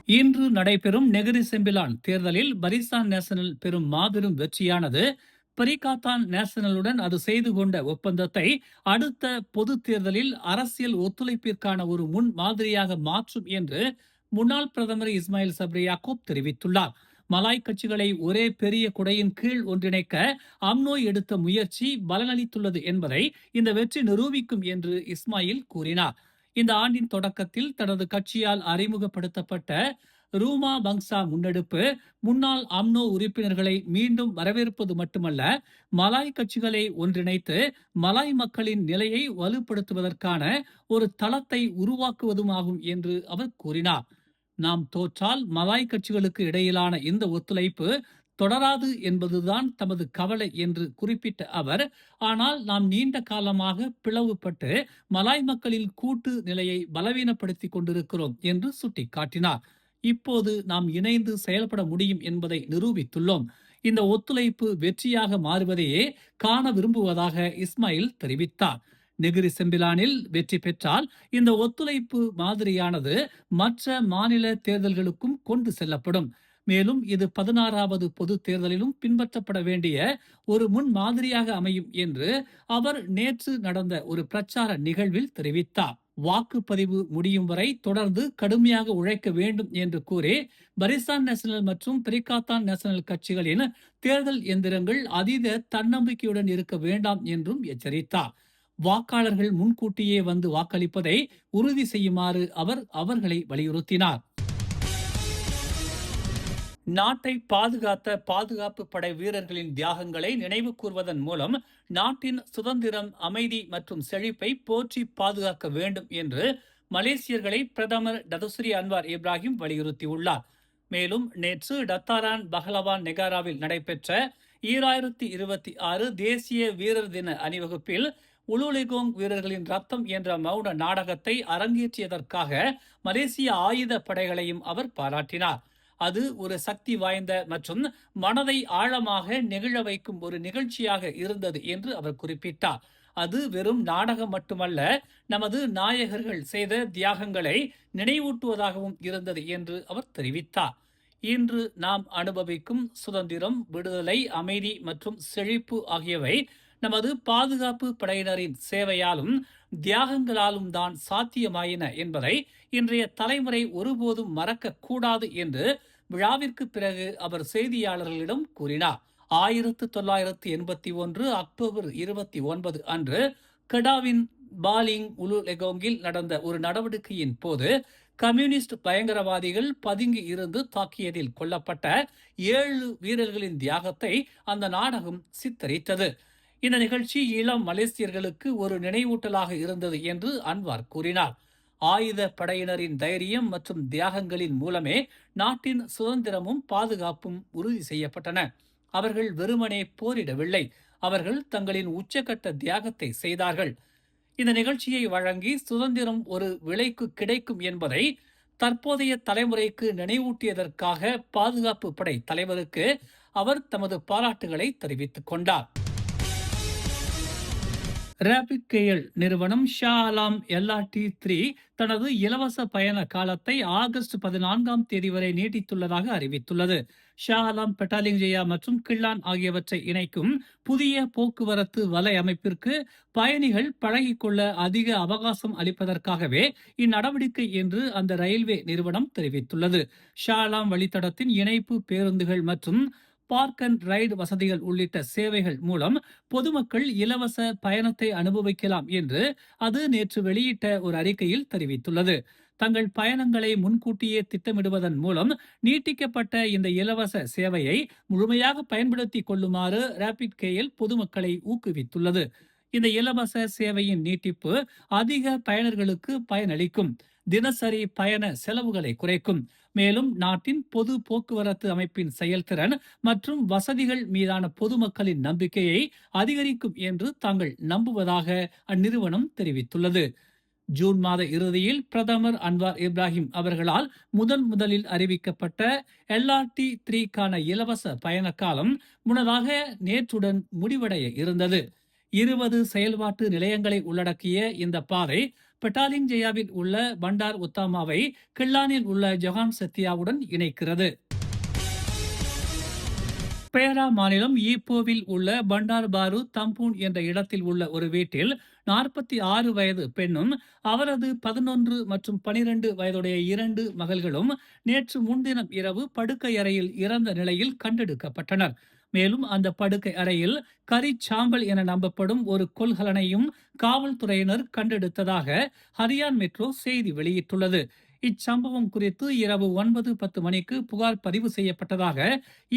இன்று நடைபெறும் Negeri Sembilan தேர்தலில் பரிசான் நேஷனல் பெறும் மாபெரும் வெற்றியானது பரிகாத்தான் நேஷனலுடன் அது செய்து கொண்ட ஒப்பந்தத்தை அடுத்த பொது தேர்தலில் அரசியல் ஒத்துழைப்பிற்கான ஒரு முன் மாதிரியாக மாற்றும் என்று முன்னாள் பிரதமர் இஸ்மாயில் சப்ரி யாக்கூப் தெரிவித்துள்ளார். மலாய் கட்சிகளை ஒரே பெரிய குடையின் கீழ் ஒன்றிணைக்க அம்னோ எடுத்த முயற்சி பலனளித்துள்ளது என்பதை இந்த வெற்றி நிரூபிக்கும் என்று இஸ்மாயில் கூறினார். இந்த ஆண்டின் தொடக்கத்தில் தனது கட்சியால் அறிமுகப்படுத்தப்பட்ட ரூமா பங்சா முன்னெடுப்பு முன்னாள் அம்னோ உறுப்பினர்களை மீண்டும் வரவேற்பது மட்டுமல்ல, மலாய் கட்சிகளை ஒன்றிணைத்து மலாய் மக்களின் நிலையை வலுப்படுத்துவதற்கான ஒரு தளத்தை உருவாக்குவதுமாகும் என்று அவர் கூறினார். நாம் தோற்றால் மலாய் கட்சிகளுக்கு இடையிலான இந்த ஒத்துழைப்பு தொடராது என்பதுதான் தமது கவலை என்று குறிப்பிட்ட அவர், ஆனால் நாம் நீண்ட காலமாக பிளவுபட்டு மலாய் மக்களின் கூட்டு நிலையை பலவீனப்படுத்திக் கொண்டிருக்கிறோம் என்று சுட்டிக்காட்டினார். இப்போது நாம் இணைந்து செயல்பட முடியும் என்பதை நிரூபித்துள்ளோம். இந்த ஒத்துழைப்பு வெற்றியாக மாறுவதையே காண விரும்புவதாக இஸ்மாயில் தெரிவித்தார். நெகிரி செம்பிலானில் வெற்றி பெற்றால் இந்த ஒத்துழைப்பு மாதிரியானது மற்ற மாநில தேர்தல்களுக்கும் கொண்டு செல்லப்படும். மேலும் இது 16வது பொது தேர்தலிலும் பின்பற்றப்பட வேண்டிய ஒரு முன் மாதிரியாக அமையும் என்று அவர் நேற்று நடந்த ஒரு பிரச்சார நிகழ்வில் தெரிவித்தார். வாக்குப்பதிவு முடியும் வரை தொடர்ந்து கடுமையாக உழைக்க வேண்டும் என்று கூறி பரிசான் நேஷனல் மற்றும் பிரிகாத்தான் நேஷனல் கட்சிகளின் தேர்தல் எந்திரங்கள் அதீத தன்னம்பிக்கையுடன் இருக்க வேண்டாம் என்றும் எச்சரித்தார். வாக்காளர்கள் முன்கூட்டியே வந்து வாக்களிப்பதை உறுதி செய்யுமாறு அவர் அவர்களை வலியுறுத்தினார். நாட்டை பாதுகாத்த பாதுகாப்பு படை வீரர்களின் தியாகங்களை நினைவு கூர்வதன் மூலம் நாட்டின் சுதந்திரம், அமைதி மற்றும் செழிப்பை போற்றி பாதுகாக்க வேண்டும் என்று மலேசியர்களை பிரதமர் டதுஸ்ரீ அன்வார் இப்ராஹிம் வலியுறுத்தியுள்ளார். மேலும் நேற்று டத்தாரான் பஹலவான் நெகாராவில் நடைபெற்ற 2026 தேசிய வீரர் தின அணிவகுப்பில் உலுலிகோங் வீரர்களின் ரத்தம் என்ற மௌன நாடகத்தை அரங்கேற்றியதற்காக மலேசிய ஆயுத படைகளையும் அவர் பாராட்டினார். அது ஒரு சக்தி வாய்ந்த மற்றும் மனதை ஆழமாக நெகிழ வைக்கும் ஒரு நிகழ்ச்சியாக இருந்தது என்று அவர் குறிப்பிட்டார். அது வெறும் நாடகம் மட்டுமல்ல, நமது நாயகர்கள் செய்த தியாகங்களை நினைவூட்டுவதாகவும் இருந்தது என்று அவர் தெரிவித்தார். இன்று நாம் அனுபவிக்கும் சுதந்திரம், விடுதலை, அமைதி மற்றும் செழிப்பு ஆகியவை நமது பாதுகாப்பு படையினரின் சேவையாலும் தியாகங்களாலும் தான் சாத்தியமாயின என்பதை இன்றைய தலைமுறை ஒருபோதும் மறக்க கூடாது என்று விழாவிற்கு பிறகு அவர் செய்தியாளர்களிடம் கூறினார். 1981 அக்டோபர் 29 அன்று கெடாவின் பாலிங் உலு லெகோங்கில் நடந்த ஒரு நடவடிக்கையின் போது கம்யூனிஸ்ட் பயங்கரவாதிகள் பதுங்கி இருந்து தாக்கியதில் கொல்லப்பட்ட 7 வீரர்களின் தியாகத்தை அந்த நாடகம் சித்தரித்தது. இந்த நிகழ்ச்சி இளம் மலேசியர்களுக்கு ஒரு நினைவூட்டலாக இருந்தது என்று அன்வார் கூறினார். ஆயுத படையினரின் தைரியம் மற்றும் தியாகங்களின் மூலமே நாட்டின் சுதந்திரமும் பாதுகாப்பும் உறுதி செய்யப்பட்டன. அவர்கள் வெறுமனே போரிடவில்லை, அவர்கள் தங்களின் உச்சகட்ட தியாகத்தை செய்தார்கள். இந்த நிகழ்ச்சியை வழங்கி சுதந்திரம் ஒரு விலைக்கு கிடைக்கும் என்பதை தற்போதைய தலைமுறைக்கு நினைவூட்டியதற்காக பாதுகாப்பு படை தலைவருக்கு அவர் தமது பாராட்டுகளை தெரிவித்துக் கொண்டார். ரேபிட் கேஎல் நிறுவனம் ஷா ஆலம் LRT-3 தனது இலவச பயண காலத்தை ஆகஸ்ட் 14ஆம் தேதி வரை நீட்டித்துள்ளதாக அறிவித்துள்ளது. ஷா ஆலம், பெட்டாலிங் ஜெயா மற்றும் கிள்ளான் ஆகியவற்றை இணைக்கும் புதிய போக்குவரத்து வலை அமைப்பிற்கு பயணிகள் பழகிக்கொள்ள அதிக அவகாசம் அளிப்பதற்காகவே இந்நடவடிக்கை என்று அந்த ரயில்வே நிறுவனம் தெரிவித்துள்ளது. ஷா ஆலம் வழித்தடத்தின் இணைப்பு பேருந்துகள் மற்றும் பார்க் அண்ட் ரைடு வசதிகள் உள்ளிட்ட சேவைகள் மூலம் பொதுமக்கள் இலவச பயணத்தை அனுபவிக்கலாம் என்று அது நேற்று வெளியிட்ட ஒரு அறிக்கையில் தெரிவித்துள்ளது. தங்கள் பயணங்களை முன்கூட்டியே திட்டமிடுவதன் மூலம் நீட்டிக்கப்பட்ட இந்த இலவச சேவையை முழுமையாக பயன்படுத்தி கொள்ளுமாறு ரேபிட் கேஎல் பொதுமக்களை ஊக்குவித்துள்ளது. இந்த இலவச சேவையின் நீட்டிப்பு அதிக பயனர்களுக்கு பயனளிக்கும், தினசரி பயண செலவுகளை குறைக்கும், மேலும் நாட்டின் பொது போக்குவரத்து அமைப்பின் செயல்திறன் மற்றும் வசதிகள் மீதான பொதுமக்களின் நம்பிக்கையை அதிகரிக்கும் என்று தாங்கள் நம்புவதாக அந்நிறுவனம் தெரிவித்துள்ளது. ஜூன் மாத இறுதியில் பிரதமர் அன்வார் இப்ராஹிம் அவர்களால் முதலில் அறிவிக்கப்பட்ட LRT-3க்கான இலவச பயண காலம் முன்னதாக நேற்றுடன் முடிவடைய இருந்தது. 20 செயல்பாட்டு நிலையங்களை உள்ளடக்கிய இந்த பாதை பட்டாலிங் ஜெயாவில் உள்ள பண்டார் உத்தாமாவை கிள்ளானில் உள்ள ஜொஹான் சத்தியாவுடன் இணைக்கிறது. பேரா மாநிலம் ஈப்போவில் உள்ள பண்டார் பாரு தம்பூன் என்ற இடத்தில் உள்ள ஒரு வீட்டில் 46 வயது பெண்ணும் அவரது 11 மற்றும் 12 வயதுடைய 2 மகள்களும் நேற்று முன்தினம் இரவு படுக்கை அறையில் இறந்த நிலையில் கண்டெடுக்கப்பட்டனர். மேலும் அந்த படுக்கை அறையில் கரிச்சாம்பல் என நம்பப்படும் ஒரு கொள்கலனையும் காவல்துறையினர் கண்டெடுத்ததாக ஹரியான் மெட்ரோ செய்தி வெளியிட்டுள்ளது. இச்சம்பவம் குறித்து இரவு 9:10 மணிக்கு புகார் பதிவு செய்யப்பட்டதாக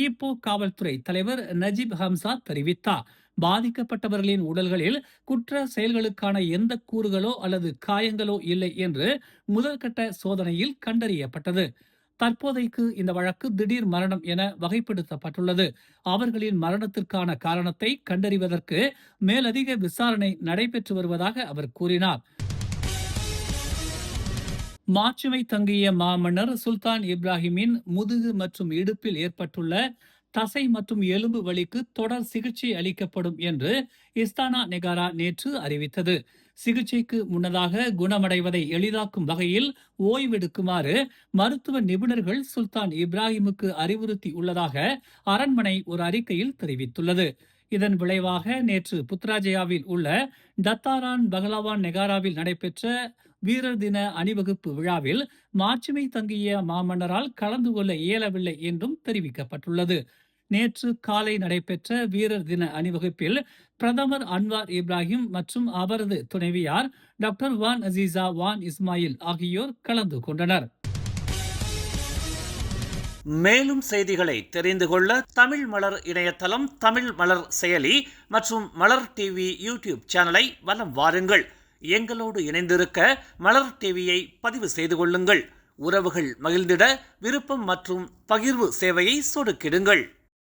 ஈப்போ காவல்துறை தலைவர் நஜீப் ஹம்சா தெரிவித்தார். பாதிக்கப்பட்டவர்களின் உடல்களில் குற்ற செயல்களுக்கான எந்த கூறுகளோ அல்லது காயங்களோ இல்லை என்று முதல்கட்ட சோதனையில் கண்டறியப்பட்டது. தற்போதைக்கு இந்த வழக்கு திடீர் மரணம் என வகைப்படுத்தப்பட்டுள்ளது. அவர்களின் மரணத்திற்கான காரணத்தை கண்டறிவதற்கு மேலதிக விசாரணை நடைபெற்று வருவதாக அவர் கூறினார். மாட்சிமை தங்கிய மாமன்னர் சுல்தான் இப்ராஹிமின் முதுகு மற்றும் இடுப்பில் ஏற்பட்டுள்ள தசை மற்றும் எலும்பு வலிக்கு தொடர் சிகிச்சை அளிக்கப்படும் என்று இஸ்தானா நெகாரா நேற்று அறிவித்தது. சிகிச்சைக்கு முன்னதாக குணமடைவதை எளிதாக்கும் வகையில் ஓய்வெடுக்குமாறு மருத்துவ நிபுணர்கள் சுல்தான் இப்ராஹிமுக்கு அறிவுறுத்தி உள்ளதாக அரண்மனை ஒரு அறிக்கையில் தெரிவித்துள்ளது. இதன் விளைவாக நேற்று புத்ராஜயாவில் உள்ள டத்தாரான் பகலவான் நெகாராவில் நடைபெற்ற வீரர் தின அணிவகுப்பு விழாவில் மாட்சிமை தங்கிய மாமன்னரால் கலந்து கொள்ள இயலவில்லை என்றும் தெரிவிக்கப்பட்டுள்ளது. நேற்று காலை நடைபெற்ற வீரர் தின அணிவகுப்பில் பிரதமர் அன்வார் இப்ராஹிம் மற்றும் அவரது துணைவியார் டாக்டர் வான் அசீசா வான் இஸ்மாயில் ஆகியோர் கலந்து கொண்டனர். மேலும் செய்திகளை தெரிந்து கொள்ள தமிழ் மலர் இணையதளம், தமிழ் மலர் செயலி மற்றும் மலர் டிவி யூடியூப் சேனலை வலம் வாருங்கள். எங்களோடு இணைந்திருக்க மலர் டிவியை பதிவு செய்து கொள்ளுங்கள். உறவுகள் மகிழ்ந்திட விருப்பம் மற்றும் பகிர்வு சேவையை சொடுக்கிடுங்கள்.